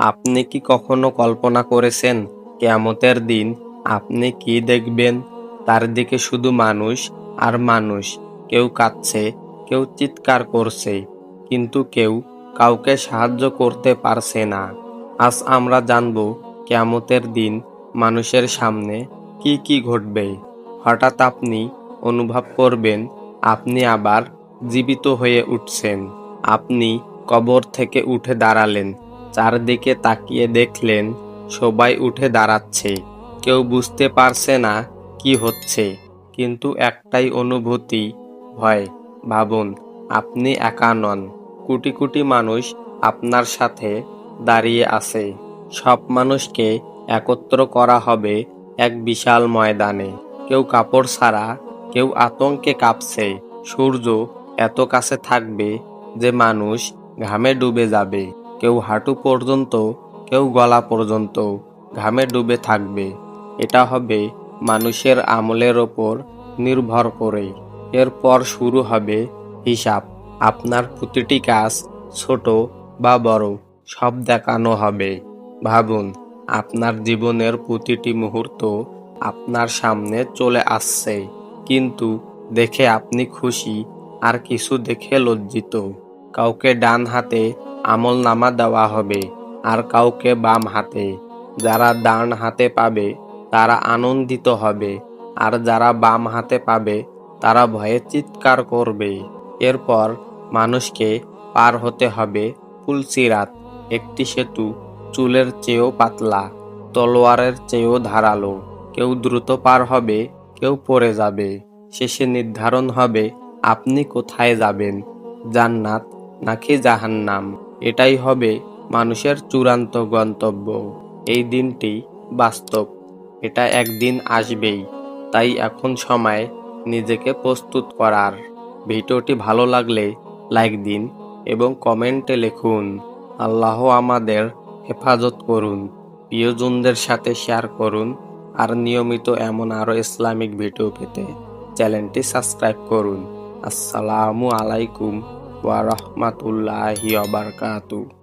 আপনি কি কখনো কল্পনা করেছেন কিয়ামতের দিন আপনি কি দেখবেন? তার দিকে শুধু মানুষ আর মানুষ। কেউ কাঁদছে, কেউ চিৎকার করছে, কিন্তু কেউ কাউকে সাহায্য করতে পারছে না। আজ আমরা জানব কিয়ামতের দিন মানুষের সামনে কি কি ঘটবে। হঠাৎ আপনি অনুভব করবেন আপনি আবার জীবিত হয়ে উঠছেন। আপনি কবর থেকে উঠে দাঁড়ালেন, চারদিকে তাকিয়ে দেখলেন সবাই উঠে দাঁড়াচ্ছে। কেউ বুঝতে পারছে না কি হচ্ছে, কিন্তু একটাই অনুভূতি, ভয়। ভাবুন, আপনি একা নন, কোটি কোটি মানুষ আপনার সাথে দাঁড়িয়ে আছে। সব মানুষকে একত্র করা হবে এক বিশাল ময়দানে। কেউ কাপড় ছাড়া, কেউ আতঙ্কে কাঁপছে। সূর্য এত কাছে থাকবে যে মানুষ ঘামে ডুবে যাবে। কেউ হাঁটু পর্যন্ত, কেউ গলা পর্যন্ত ঘামে ডুবে থাকবে। এটা হবে মানুষের আমলের ওপর নির্ভর করে। এরপর শুরু হবে হিসাব। আপনার প্রতিটি কাজ, ছোট বা বড়, সব দেখানো হবে। ভাবুন, আপনার জীবনের প্রতিটি মুহূর্ত আপনার সামনে চলে আসছে, কিন্তু দেখে আপনি খুশি আর কিছু দেখে লজ্জিত। কাউকে ডান হাতে আমলনামা দেওয়া হবে আর কাউকে বাম হাতে। যারা ডান হাতে পাবে তারা আনন্দিত হবে, আর যারা বাম হাতে পাবে তারা ভয়ে চিৎকার করবে। এরপর মানুষকে পার হতে হবে পুলসিরাত, একটি সেতু চুলের চেয়েও পাতলা, তলোয়ারের চেয়েও ধারালো। কেউ দ্রুত পার হবে, কেউ পড়ে যাবে। শেষে নির্ধারণ হবে আপনি কোথায় যাবেন, জান্নাত নাকি জাহান্নাম। এটাই হবে মানুষের চূড়ান্ত গন্তব্য। এই দিনটি বাস্তব, এটা একদিন আসবেই। তাই এখন সময় নিজেকে প্রস্তুত করার। ভিডিওটি ভালো লাগলে লাইক দিন এবং কমেন্টে লিখুন, আল্লাহ আমাদের হেফাজত করুন। প্রিয়জনদের সাথে শেয়ার করুন, আর নিয়মিত এমন আরও ইসলামিক ভিডিও পেতে চ্যানেলটি সাবস্ক্রাইব করুন। আসসালামু আলাইকুম ওয়া রাহমাতুল্লাহি ওয়া বারাকাতুহু।